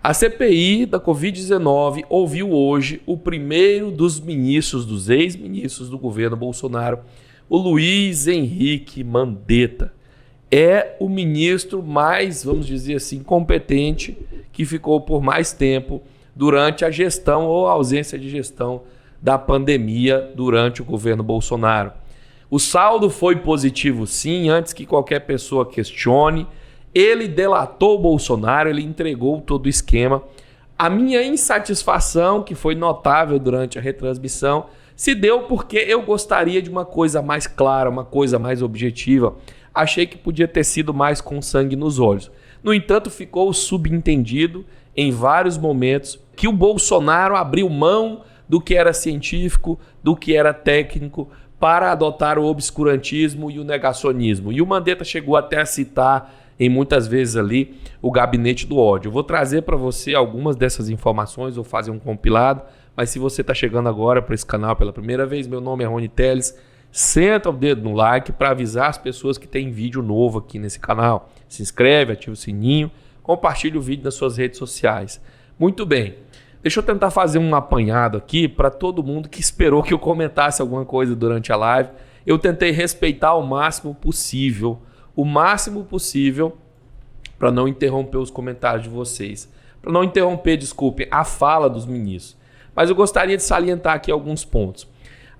A CPI da Covid-19 ouviu hoje o primeiro dos ex-ministros do governo Bolsonaro, o Luiz Henrique Mandetta. É o ministro mais, vamos dizer assim, competente que ficou por mais tempo durante a gestão ou a ausência de gestão da pandemia durante o governo Bolsonaro. O saldo foi positivo sim, antes que qualquer pessoa questione. Ele delatou o Bolsonaro, ele entregou todo o esquema. A minha insatisfação, que foi notável durante a retransmissão, se deu porque eu gostaria de uma coisa mais clara, uma coisa mais objetiva. Achei que podia ter sido mais com sangue nos olhos. No entanto, ficou subentendido em vários momentos que o Bolsonaro abriu mão do que era científico, do que era técnico, para adotar o obscurantismo e o negacionismo. E o Mandetta chegou até a citar em muitas vezes ali o gabinete do ódio. Eu vou trazer para você algumas dessas informações, vou fazer um compilado, mas se você está chegando agora para esse canal pela primeira vez, meu nome é Rony Teles, senta o dedo no like para avisar as pessoas que tem vídeo novo aqui nesse canal. Se inscreve, ativa o sininho, compartilhe o vídeo nas suas redes sociais. Muito bem, deixa eu tentar fazer um apanhado aqui para todo mundo que esperou que eu comentasse alguma coisa durante a live. Eu tentei respeitar o máximo possível para não interromper os comentários de vocês, para não interromper, desculpem, a fala dos ministros. Mas eu gostaria de salientar aqui alguns pontos.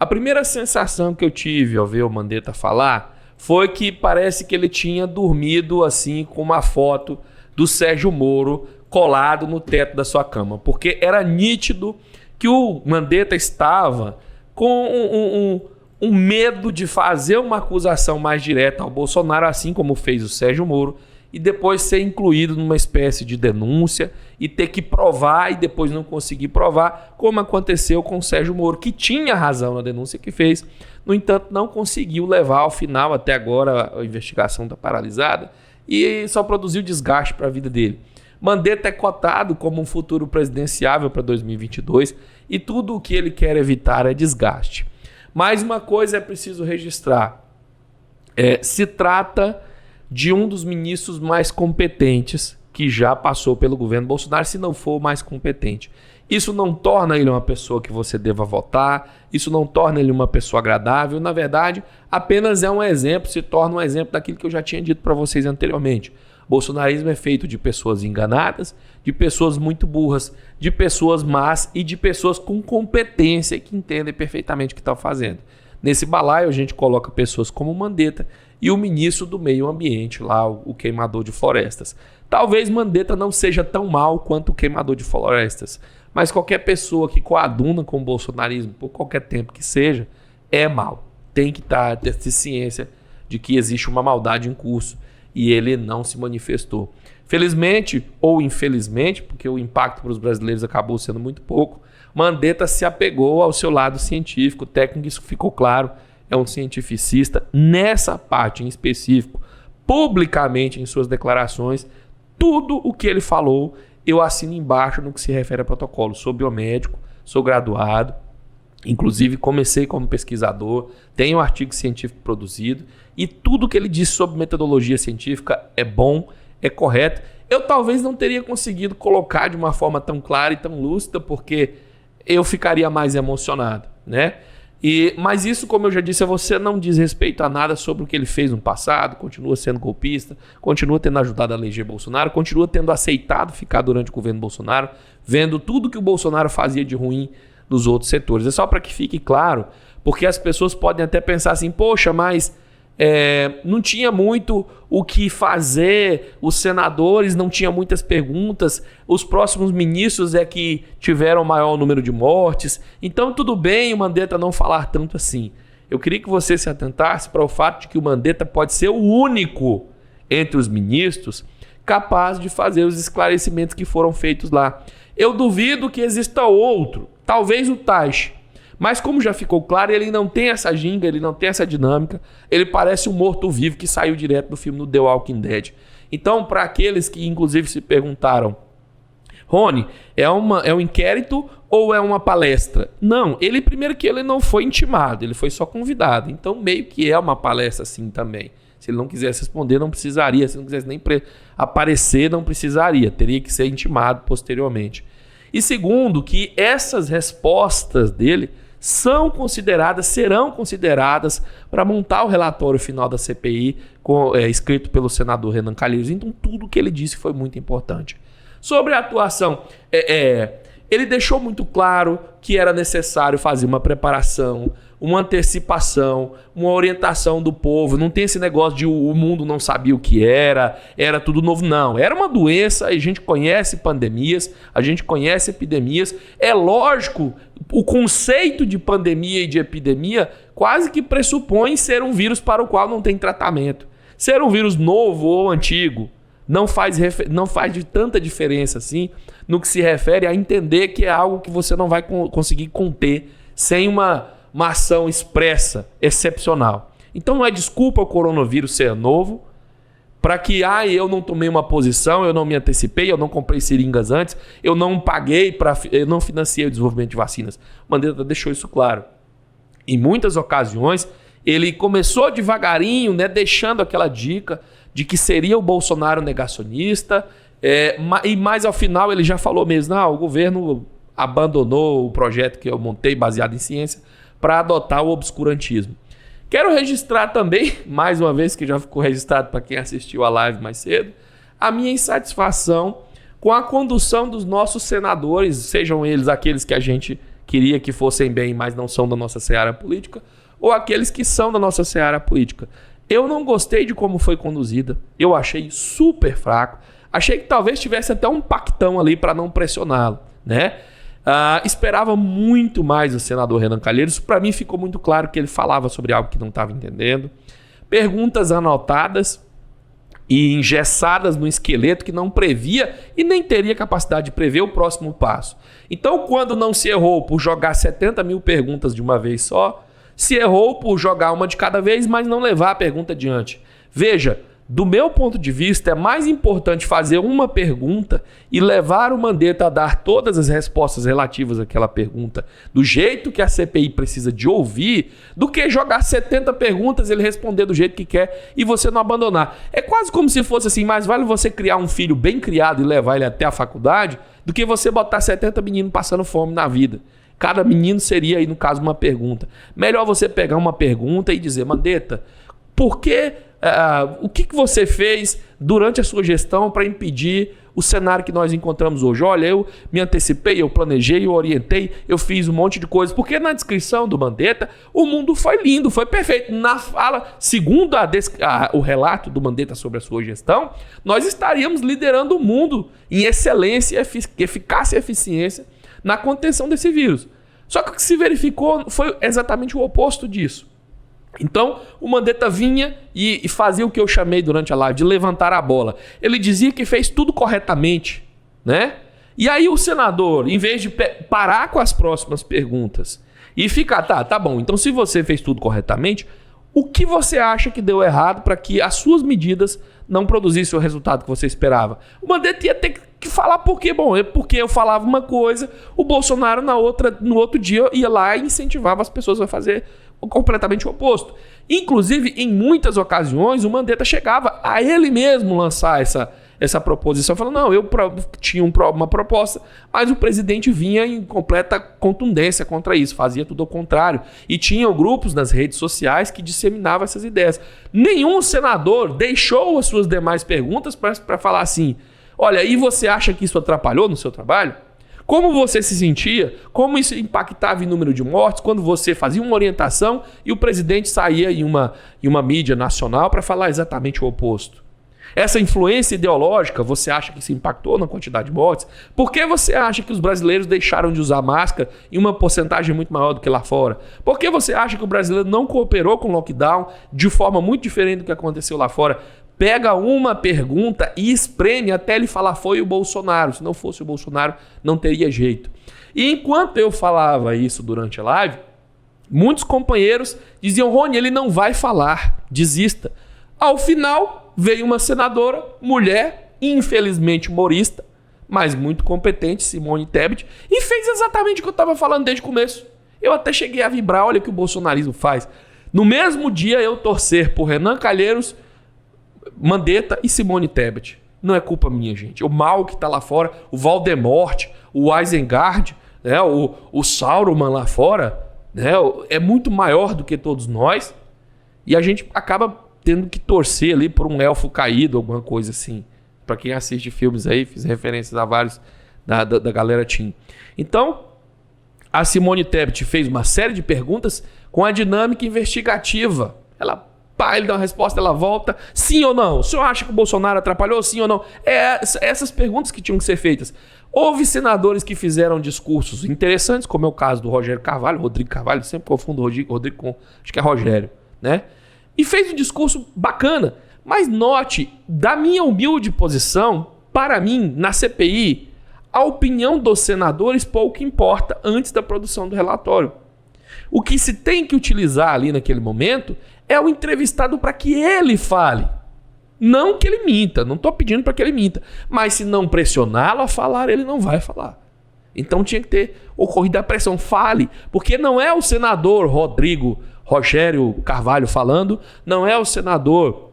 A primeira sensação que eu tive ao ver o Mandetta falar foi que parece que ele tinha dormido assim com uma foto do Sérgio Moro colado no teto da sua cama, porque era nítido que o Mandetta estava com um medo de fazer uma acusação mais direta ao Bolsonaro, assim como fez o Sérgio Moro, e depois ser incluído numa espécie de denúncia e ter que provar e depois não conseguir provar, como aconteceu com o Sérgio Moro, que tinha razão na denúncia que fez, no entanto não conseguiu levar ao final, até agora a investigação está paralisada, e só produziu desgaste para a vida dele. Mandetta é cotado como um futuro presidenciável para 2022 e tudo o que ele quer evitar é desgaste. Mas uma coisa é preciso registrar, se trata de um dos ministros mais competentes que já passou pelo governo Bolsonaro, se não for o mais competente. Isso não torna ele uma pessoa que você deva votar, isso não torna ele uma pessoa agradável, na verdade, apenas é um exemplo, se torna um exemplo daquilo que eu já tinha dito para vocês anteriormente. Bolsonarismo é feito de pessoas enganadas, de pessoas muito burras, de pessoas más e de pessoas com competência que entendem perfeitamente o que estão fazendo. Nesse balaio a gente coloca pessoas como o Mandetta e o ministro do meio ambiente, lá o queimador de florestas. Talvez Mandetta não seja tão mal quanto o queimador de florestas, mas qualquer pessoa que coaduna com o bolsonarismo por qualquer tempo que seja, é mal. Tem que ter ciência de que existe uma maldade em curso. E ele não se manifestou. Felizmente ou infelizmente, porque o impacto para os brasileiros acabou sendo muito pouco, Mandetta se apegou ao seu lado científico, técnico, isso ficou claro, é um cientificista. Nessa parte em específico, publicamente em suas declarações, tudo o que ele falou, eu assino embaixo no que se refere a protocolo. Sou biomédico, sou graduado, inclusive comecei como pesquisador, tenho um artigo científico produzido e tudo que ele disse sobre metodologia científica é bom, é correto. Eu talvez não teria conseguido colocar de uma forma tão clara e tão lúcida porque eu ficaria mais emocionado, né? Mas isso, como eu já disse a você, não diz respeito a nada sobre o que ele fez no passado, continua sendo golpista, continua tendo ajudado a eleger Bolsonaro, continua tendo aceitado ficar durante o governo Bolsonaro, vendo tudo que o Bolsonaro fazia de ruim nos outros setores. É só para que fique claro, porque as pessoas podem até pensar assim, poxa, mas não tinha muito o que fazer, os senadores não tinham muitas perguntas, os próximos ministros é que tiveram maior número de mortes, então tudo bem o Mandetta não falar tanto assim. Eu queria que você se atentasse para o fato de que o Mandetta pode ser o único entre os ministros capaz de fazer os esclarecimentos que foram feitos lá. Eu duvido que exista outro, talvez o Taixe. Mas como já ficou claro, ele não tem essa ginga, ele não tem essa dinâmica, ele parece um morto-vivo que saiu direto do filme do The Walking Dead. Então, para aqueles que inclusive se perguntaram, Rony, é um inquérito ou é uma palestra? Não, primeiro que ele não foi intimado, ele foi só convidado. Então, meio que é uma palestra assim também, Se ele não quisesse responder, não precisaria. Se não quisesse nem aparecer, não precisaria. Teria que ser intimado posteriormente. E segundo, que essas respostas dele serão consideradas para montar o relatório final da CPI, escrito pelo senador Renan Calheiros. Então, tudo que ele disse foi muito importante. Sobre a atuação, ele deixou muito claro que era necessário fazer uma preparação, uma antecipação, uma orientação do povo. Não tem esse negócio de o mundo não sabia o que era tudo novo. Não, era uma doença, a gente conhece pandemias, a gente conhece epidemias. É lógico, o conceito de pandemia e de epidemia quase que pressupõe ser um vírus para o qual não tem tratamento. Ser um vírus novo ou antigo não faz de tanta diferença assim no que se refere a entender que é algo que você não vai conseguir conter sem uma ação expressa, excepcional. Então não é desculpa o coronavírus ser novo para que eu não tomei uma posição, eu não me antecipei, eu não comprei seringas antes, eu não paguei, eu não financiei o desenvolvimento de vacinas. Mandetta deixou isso claro. Em muitas ocasiões, ele começou devagarinho, né, deixando aquela dica de que seria o Bolsonaro negacionista, mas ao final ele já falou mesmo, o governo abandonou o projeto que eu montei baseado em ciência para adotar o obscurantismo. Quero registrar também, mais uma vez que já ficou registrado para quem assistiu a live mais cedo, a minha insatisfação com a condução dos nossos senadores, sejam eles aqueles que a gente queria que fossem bem, mas não são da nossa seara política, ou aqueles que são da nossa seara política. Eu não gostei de como foi conduzida, eu achei super fraco, achei que talvez tivesse até um pactão ali para não pressioná-lo, né? Esperava muito mais o senador Renan Calheiros. Para mim ficou muito claro que ele falava sobre algo que não estava entendendo. Perguntas anotadas e engessadas no esqueleto que não previa e nem teria capacidade de prever o próximo passo. Então, quando não se errou por jogar 70 mil perguntas de uma vez só, se errou por jogar uma de cada vez, mas não levar a pergunta adiante. Veja, do meu ponto de vista, é mais importante fazer uma pergunta e levar o Mandetta a dar todas as respostas relativas àquela pergunta do jeito que a CPI precisa de ouvir, do que jogar 70 perguntas, ele responder do jeito que quer e você não abandonar. É quase como se fosse assim, mais vale você criar um filho bem criado e levar ele até a faculdade do que você botar 70 meninos passando fome na vida. Cada menino seria, aí no caso, uma pergunta. Melhor você pegar uma pergunta e dizer, Mandetta, por que... o que você fez durante a sua gestão para impedir o cenário que nós encontramos hoje? Olha, eu me antecipei, eu planejei, eu orientei, eu fiz um monte de coisas. Porque na descrição do Mandetta, o mundo foi lindo, foi perfeito. Na fala, segundo o relato do Mandetta sobre a sua gestão, nós estaríamos liderando o mundo em excelência, eficácia e eficiência na contenção desse vírus. Só que o que se verificou foi exatamente o oposto disso. Então, o Mandetta vinha e fazia o que eu chamei durante a live de levantar a bola. Ele dizia que fez tudo corretamente, né? E aí o senador, em vez de parar com as próximas perguntas e ficar, tá bom, então se você fez tudo corretamente, o que você acha que deu errado para que as suas medidas não produzissem o resultado que você esperava? O Mandetta ia ter que falar por quê? Bom, porque eu falava uma coisa, o Bolsonaro no outro dia ia lá e incentivava as pessoas a fazer completamente o oposto. Inclusive, em muitas ocasiões, o Mandetta chegava a ele mesmo lançar essa proposição, falando, não, eu tinha uma proposta, mas o presidente vinha em completa contundência contra isso, fazia tudo ao contrário. E tinham grupos nas redes sociais que disseminavam essas ideias. Nenhum senador deixou as suas demais perguntas para falar assim, olha, e você acha que isso atrapalhou no seu trabalho? Como você se sentia? Como isso impactava em número de mortes quando você fazia uma orientação e o presidente saía em uma mídia nacional para falar exatamente o oposto? Essa influência ideológica, você acha que isso impactou na quantidade de mortes? Por que você acha que os brasileiros deixaram de usar máscara em uma porcentagem muito maior do que lá fora? Por que você acha que o brasileiro não cooperou com o lockdown de forma muito diferente do que aconteceu lá fora? Pega uma pergunta e espreme até ele falar foi o Bolsonaro. Se não fosse o Bolsonaro, não teria jeito. E enquanto eu falava isso durante a live, muitos companheiros diziam, Rony, ele não vai falar, desista. Ao final, veio uma senadora, mulher, infelizmente humorista, mas muito competente, Simone Tebet, e fez exatamente o que eu estava falando desde o começo. Eu até cheguei a vibrar, olha o que o bolsonarismo faz. No mesmo dia, eu torcer por Renan Calheiros Mandetta e Simone Tebet. Não é culpa minha, gente. O mal que está lá fora, o Voldemort, o Isengard, né, o Sauron lá fora, né, é muito maior do que todos nós. E a gente acaba tendo que torcer ali por um elfo caído, alguma coisa assim. Para quem assiste filmes aí, fiz referências a vários da galera Team. Então, a Simone Tebet fez uma série de perguntas com a dinâmica investigativa. Ele dá uma resposta, ela volta. Sim ou não? O senhor acha que o Bolsonaro atrapalhou? Sim ou não? Essas perguntas que tinham que ser feitas. Houve senadores que fizeram discursos interessantes, como é o caso do Rodrigo Carvalho, sempre confundo o Rodrigo com, acho que é Rogério, né? E fez um discurso bacana. Mas note, da minha humilde posição, para mim, na CPI, a opinião dos senadores pouco importa antes da produção do relatório. O que se tem que utilizar ali naquele momento é o entrevistado para que ele fale. Não que ele minta, não estou pedindo para que ele minta. Mas se não pressioná-lo a falar, ele não vai falar. Então tinha que ter ocorrido a pressão. Fale, porque não é o senador Rogério Carvalho falando, não é o senador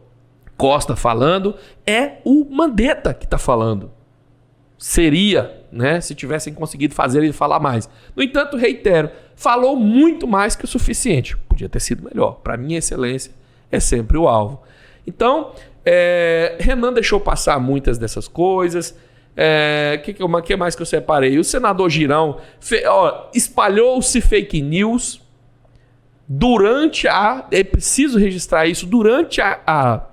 Costa falando, é o Mandetta que está falando. Seria, né, se tivessem conseguido fazer ele falar mais. No entanto, reitero, falou muito mais que o suficiente. Podia ter sido melhor. Para mim, a excelência é sempre o alvo. Então, Renan deixou passar muitas dessas coisas. Que mais que eu separei? O senador Girão espalhou-se fake news durante é preciso registrar isso, durante a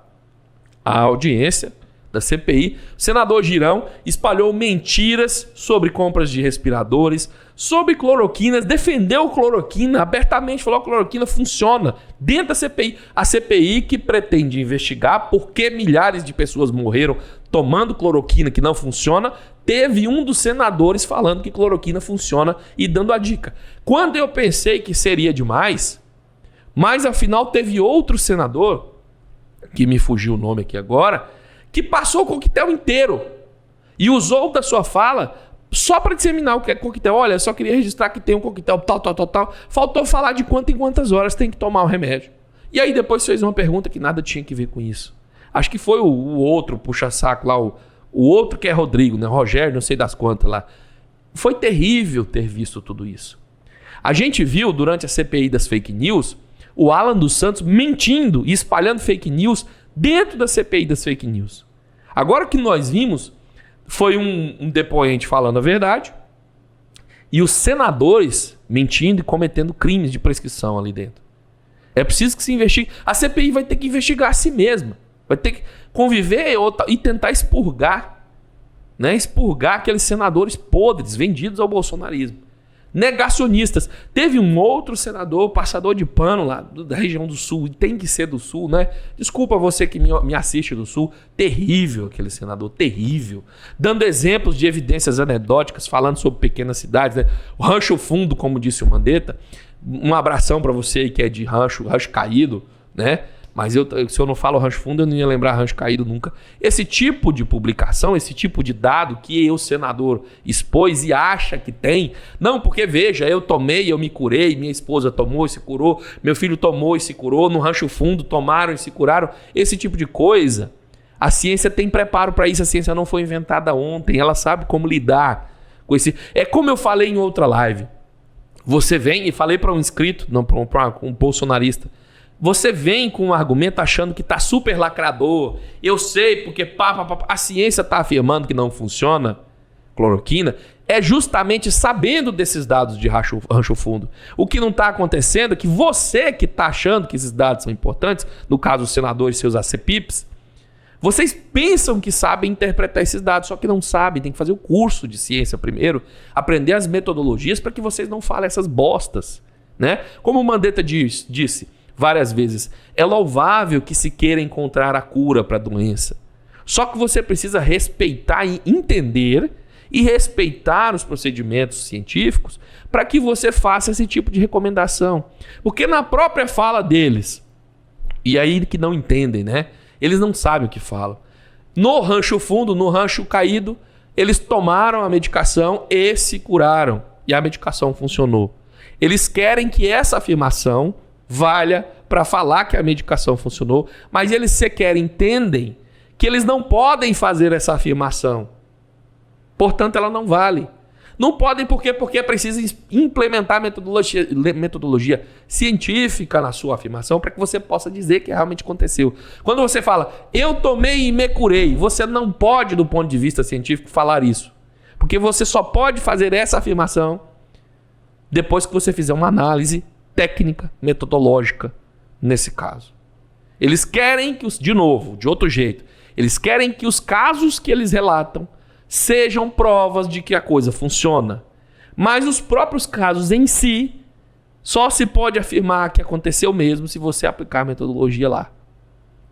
audiência da CPI. O senador Girão espalhou mentiras sobre compras de respiradores, sobre cloroquinas, defendeu cloroquina abertamente, falou que a cloroquina funciona dentro da CPI. A CPI que pretende investigar por que milhares de pessoas morreram tomando cloroquina que não funciona, teve um dos senadores falando que cloroquina funciona e dando a dica. Quando eu pensei que seria demais, mas afinal teve outro senador, que me fugiu o nome aqui agora, que passou o coquetel inteiro e usou da sua fala só para disseminar o que é coquetel. Olha, só queria registrar que tem um coquetel tal. Faltou falar de quanto em quantas horas tem que tomar o remédio. E aí depois fez uma pergunta que nada tinha que ver com isso. Acho que foi o outro puxa-saco lá, o outro que é Rodrigo, né? Rogério, não sei das quantas lá. Foi terrível ter visto tudo isso. A gente viu durante a CPI das fake news o Alan dos Santos mentindo e espalhando fake news dentro da CPI das fake news. Agora o que nós vimos foi um depoente falando a verdade e os senadores mentindo e cometendo crimes de prescrição ali dentro. É preciso que se investigue. A CPI vai ter que investigar a si mesma. Vai ter que conviver e tentar expurgar, né? Expurgar aqueles senadores podres, vendidos ao bolsonarismo. Negacionistas. Teve um outro senador, passador de pano lá da região do Sul, e tem que ser do Sul, né? Desculpa você que me assiste do Sul. Terrível aquele senador, terrível. Dando exemplos de evidências anedóticas, falando sobre pequenas cidades, né? O Rancho Fundo, como disse o Mandetta. Um abração para você aí que é de rancho caído, né? Mas se eu não falo Rancho Fundo, eu não ia lembrar Rancho Caído nunca. Esse tipo de publicação, esse tipo de dado que o senador expôs e acha que tem. Não, porque veja, eu tomei, eu me curei, minha esposa tomou e se curou, meu filho tomou e se curou, no Rancho Fundo tomaram e se curaram. Esse tipo de coisa, a ciência tem preparo para isso. A ciência não foi inventada ontem, ela sabe como lidar com esse... É como eu falei em outra live. Você vem, e falei para um inscrito, não para um bolsonarista, você vem com um argumento achando que está super lacrador. Eu sei porque a ciência está afirmando que não funciona cloroquina. É justamente sabendo desses dados de Rancho Fundo. O que não está acontecendo é que você que está achando que esses dados são importantes, no caso os senadores e seus ACPIPs, vocês pensam que sabem interpretar esses dados, só que não sabem. Tem que fazer o curso de ciência primeiro, aprender as metodologias para que vocês não falem essas bostas, né? Como o Mandetta disse várias vezes, é louvável que se queira encontrar a cura para a doença. Só que você precisa respeitar e entender e respeitar os procedimentos científicos para que você faça esse tipo de recomendação. Porque na própria fala deles, e aí que não entendem, né? Eles não sabem o que falam. No Rancho Fundo, no Rancho Caído, eles tomaram a medicação e se curaram. E a medicação funcionou. Eles querem que essa afirmação valha para falar que a medicação funcionou, mas eles sequer entendem que eles não podem fazer essa afirmação. Portanto, ela não vale. Não podem porque é preciso implementar metodologia científica na sua afirmação para que você possa dizer que realmente aconteceu. Quando você fala, eu tomei e me curei, você não pode, do ponto de vista científico, falar isso. Porque você só pode fazer essa afirmação depois que você fizer uma análise técnica, metodológica, nesse caso. Eles querem que, de novo, de outro jeito, eles querem que os casos que eles relatam sejam provas de que a coisa funciona. Mas os próprios casos em si, só se pode afirmar que aconteceu mesmo se você aplicar a metodologia lá.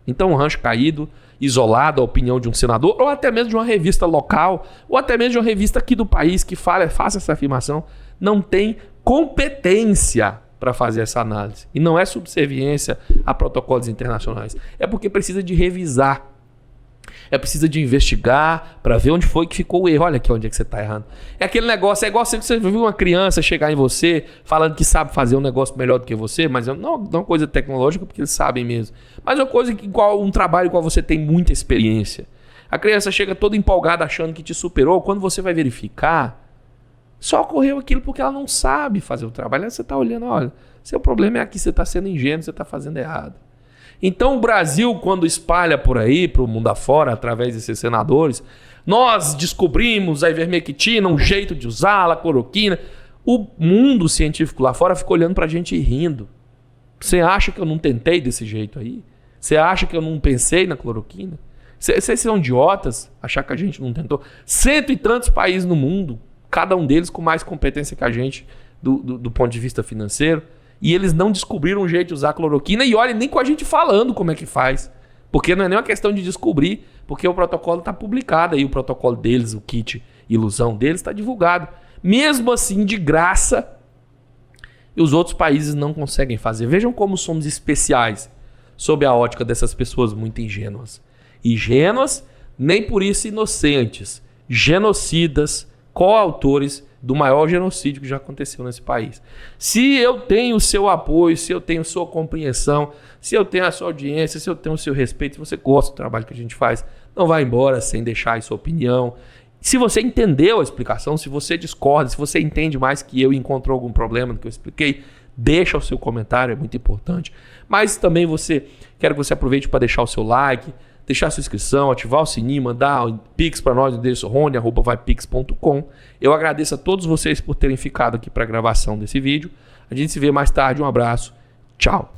Então, um rancho caído, isolado, a opinião de um senador, ou até mesmo de uma revista local, ou até mesmo de uma revista aqui do país que faça essa afirmação, não tem competência para fazer essa análise. E não é subserviência a protocolos internacionais. É porque precisa de revisar. É preciso de investigar para ver onde foi que ficou o erro. Olha aqui onde é que você está errando. É aquele negócio, é igual você viu uma criança chegar em você falando que sabe fazer um negócio melhor do que você, mas não é uma coisa tecnológica porque eles sabem mesmo. Mas é uma coisa igual um trabalho igual você tem muita experiência. A criança chega toda empolgada achando que te superou. Quando você vai verificar, só ocorreu aquilo porque ela não sabe fazer o trabalho. Aí você está olhando, olha, seu problema é aqui, você está sendo ingênuo, você está fazendo errado. Então o Brasil, quando espalha por aí, para o mundo afora, através desses senadores, nós descobrimos a ivermectina, um jeito de usá-la, a cloroquina. O mundo científico lá fora fica olhando para a gente e rindo. Você acha que eu não tentei desse jeito aí? Você acha que eu não pensei na cloroquina? Vocês são idiotas achar que a gente não tentou? 100 e tantos países no mundo, cada um deles com mais competência que a gente do ponto de vista financeiro. E eles não descobriram um jeito de usar cloroquina e olhem nem com a gente falando como é que faz. Porque não é nem uma questão de descobrir, porque o protocolo está publicado aí, o protocolo deles, o kit ilusão deles está divulgado. Mesmo assim, de graça, e os outros países não conseguem fazer. Vejam como somos especiais sob a ótica dessas pessoas muito ingênuas. Ingênuas, nem por isso inocentes, genocidas, coautores do maior genocídio que já aconteceu nesse país. Se eu tenho o seu apoio, se eu tenho sua compreensão, se eu tenho a sua audiência, se eu tenho o seu respeito, se você gosta do trabalho que a gente faz, não vá embora sem deixar a sua opinião. Se você entendeu a explicação, se você discorda, se você entende mais que eu e encontrou algum problema no que eu expliquei, deixa o seu comentário, é muito importante. Mas também quero que você aproveite para deixar o seu like, deixar a sua inscrição, ativar o sininho, mandar um pix para nós, o endereço rony@vaipix.com. Eu agradeço a todos vocês por terem ficado aqui para a gravação desse vídeo. A gente se vê mais tarde. Um abraço. Tchau.